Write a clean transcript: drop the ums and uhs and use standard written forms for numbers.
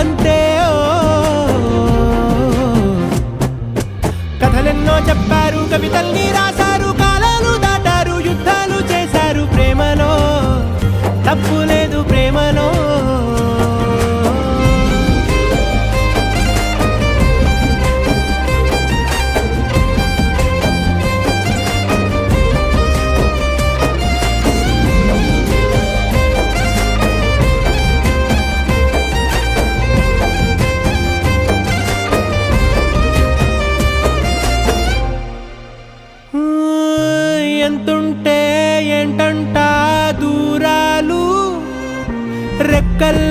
అంతే కథలెన్నో చెప్పారు, కవితల్ని రాశారు, కాలాలు దాటారు, యుద్ధాలు చేశారు, ప్రేమలో తప్పు లేదు ప్రేమలో. ఎంతుంటే ఏంటంట దూరాలు, రెక్కల్